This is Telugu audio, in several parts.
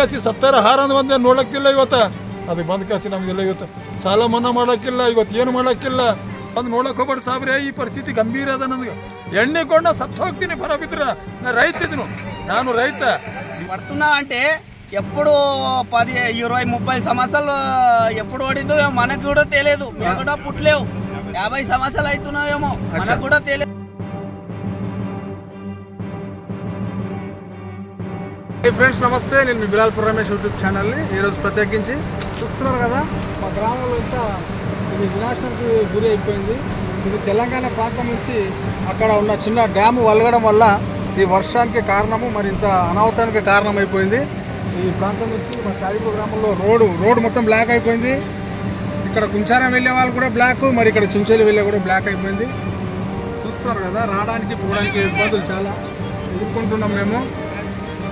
ಕಾಸಿ 70-11 ಮಂದಿ ನೋಡಕ್ಕಿಲ್ಲ ಇವತ್ತು. ಅದಕ್ಕೆ ಬಂದ್ ಕಾಸಿ ನಮಗೆಲ್ಲ ಇವತ್ತು ಸಾಲ ಮನ್ನಾ ಮಾಡೋಕ್ಕಿಲ್ಲ, ಇವತ್ತು ಏನು ಮಾಡೋಕ್ಕಿಲ್ಲ. ಬಂದು ನೋಡಕ್ ಹೋಗ್ಬೇಡ ಸಾಬ್ರೆ, ಈ ಪರಿಸ್ಥಿತಿ ಗಂಭೀರ ಅದ. ನಮಗೆ ಎಣ್ಣೆ ಕೊಂಡ ಸತ್ತು ಹೋಗ್ತೀನಿ ಬರ ಬಿದ್ರ. ನಾನು ರೈತ పడుతున్నా అంటే ఎప్పుడు 10-20-30 సంవత్సరాలు ఎప్పుడు ఓడిందో మనకు కూడా తెలియదు. మేము కూడా పుట్టలేవు. 50 సంవత్సరాలు అవుతున్నాయేమో మనకు కూడా తెలియదు. ఫ్రెండ్స్ నమస్తే, నేను మీ బిలాల్ రమేష్ యూట్యూబ్ ఛానల్ని ఈరోజు ప్రత్యేకించి చూస్తున్నారు కదా, మా గ్రామంలో ఇంత ఇది వినాశనానికి గురి అయిపోయింది. ఇది తెలంగాణ ప్రాంతం నుంచి అక్కడ ఉన్న చిన్న డ్యాము వలగడం వల్ల ఈ వర్షానికి కారణము, మరి ఇంత అనాహుతానికి కారణం అయిపోయింది. ఈ ప్రాంతం నుంచి మా సాయిపూర్ గ్రామంలో రోడ్డు మొత్తం బ్లాక్ అయిపోయింది. ఇక్కడ కుంచారం వెళ్ళే వాళ్ళు కూడా బ్లాక్, మరి ఇక్కడ చుంచేలు వెళ్ళే కూడా బ్లాక్ అయిపోయింది. చూస్తున్నారు కదా, రావడానికి పోవడానికి ఇబ్బందులు చాలా ఎదుర్కొంటున్నాం మేము.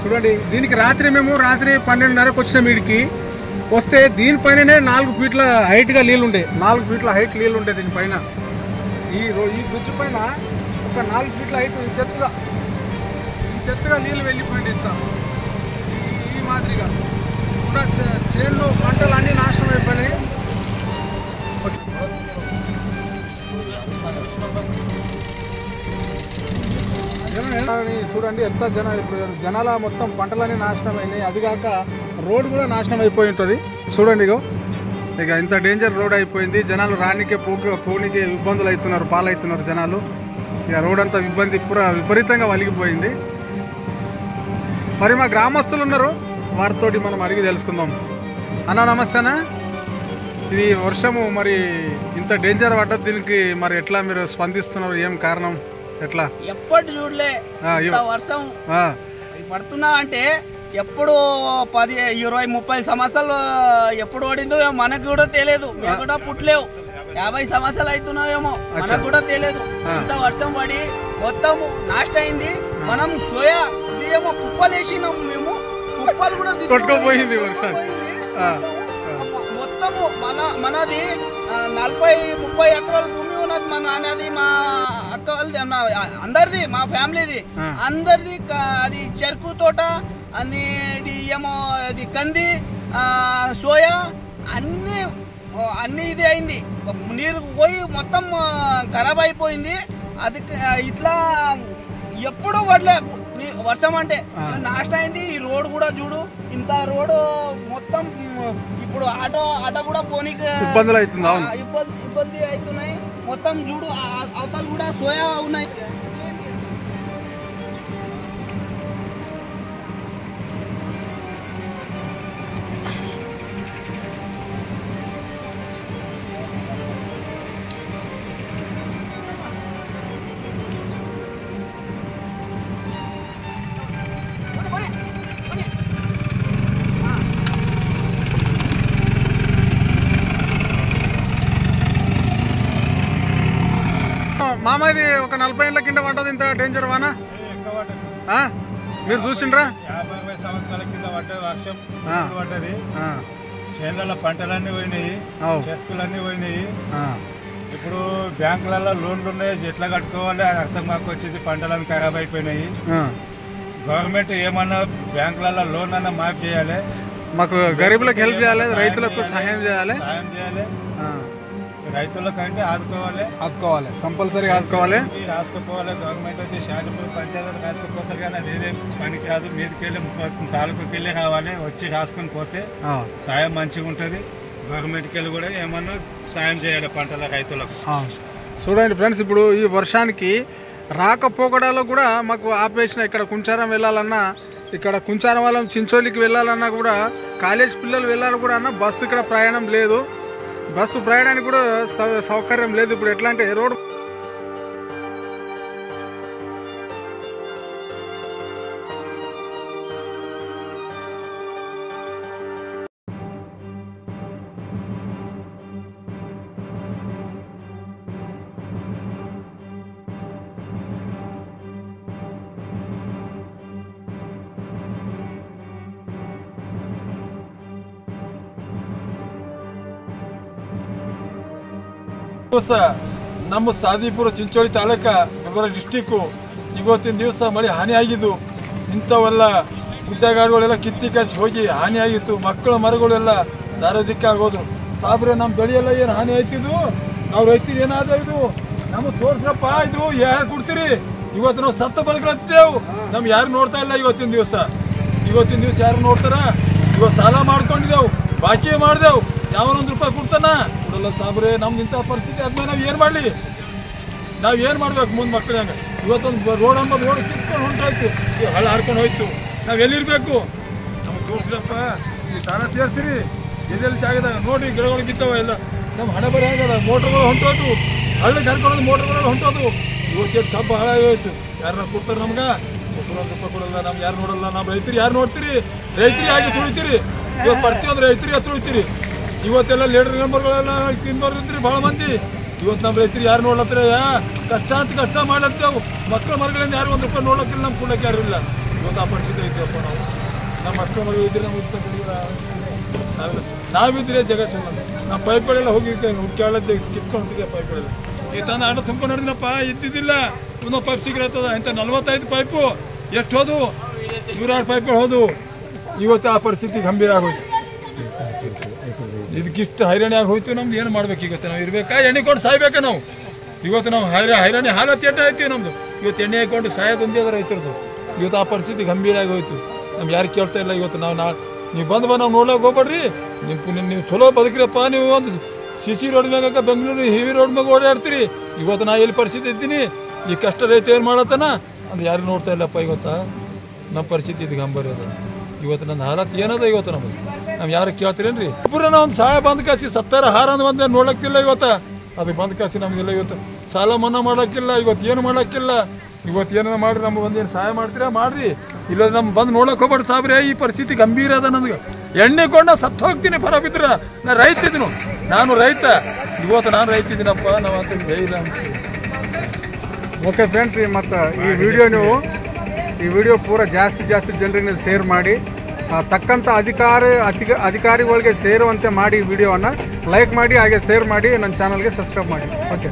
చూడండి, దీనికి మేము రాత్రి 12:30కు వచ్చిన వీడికి వస్తే దీనిపైననే 4 ఫీట్ల హైట్గా నీళ్ళు ఉండే, 4 ఫీట్ల హైట్ నీళ్ళు ఉండే దీనిపైన. ఈ బ్రిడ్జ్ పైన ఒక 4 ఫీట్ల హైట్ చెత్తగా నీళ్ళు వెళ్ళిపోయింది. ఇంత ఈ మాదిరిగా కూడా చేనులు పంటలు అన్నీ నాశనం అయిపోయినాయి. చూడండి ఎంత జనాల మొత్తం పంటలన్నీ నాశనం అయినాయి. అదిగాక రోడ్ కూడా నాశనం అయిపోయి ఉంటుంది. చూడండి, ఇక ఇంత డేంజర్ రోడ్ అయిపోయింది. జనాలు రానికే పోనీకే ఇబ్బందులు పాలవుతున్నారు జనాలు. ఇక రోడ్ అంతా విపరీతంగా వలిగిపోయింది. మరి మా గ్రామస్తులు ఉన్నారు, వారితోటి మనం అడిగి తెలుసుకుందాం. అన్న నమస్తేనా, ఇది వర్షము మరి ఇంత డేంజర్ పడ్డది, దీనికి మరి ఎట్లా మీరు స్పందిస్తున్నారు? ఏం కారణం? ఎట్లా ఎప్పుడు చూడలే వర్షం పడుతున్నా అంటే ఎప్పుడు 10-20-30 సంవత్సరాలు ఎప్పుడు ఓడిందో మనకు కూడా తెలియదు. మేము కూడా పుట్టలేవు. 50 సంవత్సరాలు అవుతున్నాయేమో మనకు కూడా తెలియదు. ఇంత వర్షం పడి మొత్తం నాశనం అయింది. మనం సోయా ఏమో కుప్పలు వేసినాం, మేము కుప్పలు కూడా కొట్టుకుపోయింది వర్షం. మొత్తము మనది 40-30 ఎకరాల భూమి ఉన్నది. మా నాన్నది, మా అక్క వాళ్ళది, అందరిది, మా ఫ్యామిలీది అందరిది. అది చెరుకు తోట అని, ఇది ఏమో ఇది కంది, సోయా అన్ని ఇది అయింది. నీరు పోయి మొత్తం ఖరాబ్ అయిపోయింది. అది ఇట్లా ఎప్పుడు పడలే వర్షం అంటే నాశనం అయింది. ఈ రోడ్ కూడా చూడు, ఇంత రోడ్ మొత్తం ఇప్పుడు ఆటో కూడా పోనీకి ఇబ్బంది అవుతున్నాయి. మొత్తం చూడు, అవతలు కూడా సోయా ఉన్నాయి. మామ, ఇది ఒక 40 ఏళ్ల కింద పడ్డది ఇంత డేంజర్ వాన. మీరు చూసిండ్రా? 50 సంవత్సరాల కింద పడ్డది వర్షం పడ్డది. చేనుల పంటలన్నీ పోయినాయి, చెట్టులన్నీ పోయినాయి. ఇప్పుడు బ్యాంకులలో లోన్లు ఉన్నాయి, ఎట్లా కట్టుకోవాలి అది అర్థం మాకు వచ్చింది. పంటలన్నీ ఖరాబ్ అయిపోయినాయి. గవర్నమెంట్ ఏమన్నా బ్యాంకులలో లోన్ అన్నా మాఫ్ చేయాలి, మాకు గరీబులకు హెల్ప్ చేయాలి, రైతులకు సహాయం చేయాలి. రైతులకంటే ఆదుకోవాలి, కంపల్సరీ ఆదుకోవాలి. రాసుకుపోవాలి. గవర్నమెంట్ వచ్చి షాజపూర్ పంచాయతీ రాసుకుపోతారు, కానీ అదేదే పనికి రాదు. మీదకి వెళ్ళి తాలూకుకి వెళ్ళి రావాలి. వచ్చి రాసుకొని పోతే సాయం మంచిగా ఉంటుంది. గవర్నమెంట్కి వెళ్ళి కూడా ఏమన్నా సాయం చేయాలి పంటల రైతులకు. చూడండి ఫ్రెండ్స్, ఇప్పుడు ఈ వర్షానికి రాకపోకడాలో కూడా మాకు ఆపేసిన. ఇక్కడ కుంచారం వెళ్ళాలన్నా, ఇక్కడ కుంచారం వాళ్ళం చించోలికి వెళ్ళాలన్నా కూడా, కాలేజ్ పిల్లలు వెళ్ళాలి కూడా అన్నా బస్సు ఇక్కడ ప్రయాణం లేదు. బస్సు ప్రయాణానికి కూడా సౌకర్యం లేదు. ఇప్పుడు ఎట్లా అంటే రోడ్డు ನಮ್ಮ ಸಾದಿಪುರ ಚಿಂಚೋಳಿ ತಾಲೂಕ ಬೆಳಗಾವಿ ಡಿಸ್ಟಿಕ್ಕು ಇವತ್ತಿನ ದಿವಸ ಮಳೆ ಹಾನಿ ಆಗಿದ್ದು. ಇಂಥವೆಲ್ಲ ಗುಡ್ಡಗಾಡುಗಳೆಲ್ಲ ಕಿತ್ತಿ ಕಾಸಿ ಹೋಗಿ ಹಾನಿ ಆಗಿತ್ತು. ಮಕ್ಕಳು ಮರಗಳೆಲ್ಲ ದಾರೋದಿಕ್ಕಾಗೋದು. ಸಾಬ್ರೆ ನಮ್ಮ ಬೆಳೆಯೆಲ್ಲ ಏನು ಹಾನಿ ಆಯ್ತಿದ್ದು, ನಾವು ರೈತರು ಏನಾದ ಇದು ನಮಗೆ ತೋರ್ಸಪ್ಪ, ಇದು ಯಾರು ಕೊಡ್ತೀರಿ? ಇವತ್ತು ನಾವು ಸತ್ತ ಬದುಕತ್ತೇವು, ನಮ್ಗೆ ಯಾರು ನೋಡ್ತಾ ಇಲ್ಲ. ಇವತ್ತಿನ ದಿವಸ ಯಾರು ನೋಡ್ತಾರ? ಇವತ್ತು ಸಾಲ ಮಾಡ್ಕೊಂಡಿದ್ದೆವು, ಬಾಕಿ ಮಾಡಿದೆವು, ಯಾವನೊಂದು ರೂಪಾಯಿ ಕೊಡ್ತಾನ ಕೊಡಲ್ಲ ಸಾಬ್ರೆ. ನಮ್ದು ಇಂಥ ಪರಿಸ್ಥಿತಿ ಆದ್ಮೇಲೆ ನಾವು ಏನು ಮಾಡ್ಬೇಕು ಮುಂದೆ ಮಕ್ಕಳಾಗ? ಇವತ್ತೊಂದು ರೋಡ್ ಅಂಬೋದು ರೋಡ್ ಕಿತ್ಕೊಂಡು ಹೊಂಟೋಯ್ತು, ಹಳ್ಳ ಹಾಡ್ಕೊಂಡು ಹೋಯ್ತು. ನಾವು ಎಲ್ಲಿರ್ಬೇಕು? ನಮ್ಗೆ ತೋರಿಸ್ರಪ್ಪ, ಈ ಸಾಲ ತೀರ್ಸಿರಿ. ಎಲ್ಲೆಲ್ಲಿ ಜಾಗದಾಗ ನೋಡಿ ಗಿಡಗಳು ಬಿದ್ದಾವ ಎಲ್ಲ. ನಮ್ಮ ಹಣ ಬರೀ ಆಗಲ್ಲ, ಮೋಟ್ರ್ಗಳು ಹೊಂಟೋದು, ಹಳ್ಳಕ್ಕೆ ಹರ್ಕೊಳ್ಳೋದು ಮೋಟ್ರ್ಗಳು ಹೊಂಟೋದು. ಇವತ್ತು ಕಬ್ಬು ಹಾಳಾಗೋಯ್ತು. ಯಾರನ್ನ ಕೊಡ್ತಾರೆ ನಮ್ಗೆ? ರೂಪಾಯಿ ಕೊಡಲ್ಲ, ನಮ್ಗೆ ಯಾರು ನೋಡಲ್ಲ. ನಮ್ಮ ರೈತರು ಯಾರು ನೋಡ್ತೀರಿ? ರೈತರಿಗೆ ಆಗಿ ತುಳಿತೀರಿ. ಇವತ್ತು ಪ್ರತಿಯೊಂದು ರೈತರಿಗೆ ತುಳಿತೀರಿ. ಇವತ್ತೆಲ್ಲ ಲೀಡರ್ ನಂಬರ್ಗಳೆಲ್ಲ ತಿನ್ಬಾರ್ದಿದ್ರಿ ಭಾಳ ಮಂದಿ. ಇವತ್ತು ನಮ್ಮ ರೈತರು ಯಾರು ನೋಡ್ಲತ್ತರ? ಕಷ್ಟ ಮಾಡ್ಲತ್ತೇವು. ಮಕ್ಕಳ ಮರಗಳಿಂದ ಯಾರು ಒಂದು ರೂಪಾಯಿ ನೋಡೋಕ್ಕಿಲ್ಲ, ನಮ್ಮ ಕೊಡೋಕೆ ಯಾರು ಇಲ್ಲ. ಇವತ್ತು ಆ ಪರಿಸ್ಥಿತಿ ಐತೆವಪ್ಪ. ನಮ್ಮ ಮಕ್ಕಳ ಮಗಳು ಇದ್ರೆ ನಾವಿದ್ರೆ ಜಗ ಚಂದ. ನಮ್ಮ ಪೈಪ್ಗಳೆಲ್ಲ ಹೋಗಿ ಹುಡ್ಕಾಳದ್ದು ಕಿತ್ಕೊಂಡಿದ್ದೆ. ಪೈಪ್ಗಳೆಲ್ಲ ಈ ತಂದು ಆಟ ತುಂಬ್ಕೊಂಡು ನೋಡಿದ್ನಪ್ಪ, ಇದ್ದಿದ್ದಿಲ್ಲ. ಒಂದು ಪೈಪ್ ಸಿಗಿರತ್ತದ ಇಂಥ 45 ಪೈಪು ಎಷ್ಟು ಹೋದು? 106 ಪೈಪ್ಗಳು ಹೋದು. ಇವತ್ತು ಆ ಪರಿಸ್ಥಿತಿ ಗಂಭೀರ ಆಗೋಯ್ತು. ಇದಕ್ಕಿಷ್ಟು ಹೈರಾಣಿ ಆಗಿ ಹೋಯ್ತು. ನಮ್ದು ಏನು ಮಾಡ್ಬೇಕು? ಇವತ್ತು ನಾವು ಇರ್ಬೇಕಾ ಎಣ್ಣೆ ಕೊಂಡು ಸಾಯ್ಬೇಕಾ ನಾವು? ಇವತ್ತು ನಾವು ಹೈರಾಣಿ ಹಾಲತ್ತು ಎಣ್ಣೆ ಆಯ್ತೀವಿ ನಮ್ಮದು. ಇವತ್ತು ಎಣ್ಣೆ ಹಾಕೊಂಡು ಸಾಯೋದೊಂದೇ ಅದರ ರೈತರದು. ಇವತ್ತು ಆ ಪರಿಸ್ಥಿತಿ ಗಂಭೀರ ಆಗಿ ಹೋಯ್ತು. ನಮ್ಗೆ ಯಾರು ಕೇಳ್ತಾ ಇಲ್ಲ. ಇವತ್ತು ನೀವು ಬಂದು ನಾವು ನೋಡ್ಲಿಕ್ಕೆ ಹೋಗ್ಬೇಡ್ರಿ. ನೀವು ಚಲೋ ಬದುಕ್ರಪ್ಪ. ನೀವು ಒಂದು ಸಿಸಿ ರೋಡ್ ಮ್ಯಾಗ ಬೆಂಗಳೂರು ಹೆವಿ ರೋಡ್ ಮ್ಯಾಗ ಓಡಾಡ್ತೀರಿ. ಇವತ್ತು ನಾ ಎಲ್ಲಿ ಪರಿಸ್ಥಿತಿ ಇದ್ದೀನಿ? ಈ ಕಷ್ಟ ರೈತ ಏನು ಮಾಡತ್ತಾನ ಅಂತ ಯಾರು ನೋಡ್ತಾ ಇಲ್ಲಪ್ಪ. ಇವತ್ತು ನಮ್ಮ ಪರಿಸ್ಥಿತಿ ಇದು ಗಂಭೀರ ಅದ. ಇವತ್ತು ನನ್ನ ಹಾಲತ್ ಏನದ? ಇವತ್ತು ನಾವು ಯಾರು ಕೇಳ್ತೀರೇನ್ರಿ? ಇಬ್ಬರನ್ನ ಒಂದು ಸಹಾಯ ಬಂದ್ ಕಾಸಿ ಸತ್ತಾರ ಹಾರ ಅಂದ್ ಬಂದು ನೋಡಕ್ಕಿಲ್ಲ. ಇವತ್ತು ಅದಕ್ಕೆ ಬಂದ್ ಕಾಸಿ ನಮಗೆಲ್ಲ ಇವತ್ತು ಸಾಲ ಮನ್ನಾ ಮಾಡೋಕ್ಕಿಲ್ಲ. ಇವತ್ತು ಏನು ಮಾಡೋಕ್ಕಿಲ್ಲ. ಇವತ್ತು ಏನಾರ ಮಾಡ್ರಿ, ನಮ್ಗೆ ಬಂದೇನು ಸಹಾಯ ಮಾಡ್ತೀರಾ ಮಾಡ್ರಿ. ಇಲ್ಲ ನಮ್ಮ ಬಂದು ನೋಡಕ್ಕೆ ಹೋಗ್ಬೇಡ್ರಿ ಸಾಬ್ರೆ. ಈ ಪರಿಸ್ಥಿತಿ ಗಂಭೀರ ಅದ. ನನಗೆ ಎಣ್ಣೆ ಕೊಂಡ ಸತ್ತು ಹೋಗ್ತೀನಿ ಬರ ಬಿದ್ರ. ನಾನು ರೈತ ಇದ್ದೀನಿ, ನಾನು ರೈತ. ಇವತ್ತು ನಾನು ರೈತ ಇದ್ದೀನಪ್ಪ. ನಾವು ಅಂತ ಧೈರ್ಯ ಅನ್ಸ್ತೀವಿ. ಓಕೆ ಫ್ರೆಂಡ್ಸ್, ಮತ್ತು ಈ ವಿಡಿಯೋ ಪೂರ ಜಾಸ್ತಿ ಜನರಿಗೆ ನೀವು ಶೇರ್ ಮಾಡಿ, ತಕ್ಕಂಥ ಅಧಿಕಾರಿಗಳಿಗೆ ಸೇರುವಂತೆ ಮಾಡಿ. ವಿಡಿಯೋವನ್ನು ಲೈಕ್ ಮಾಡಿ, ಹಾಗೆ ಶೇರ್ ಮಾಡಿ, ನನ್ನ ಚಾನಲ್ಗೆ ಸಬ್ಸ್ಕ್ರೈಬ್ ಮಾಡಿ. ಓಕೆ.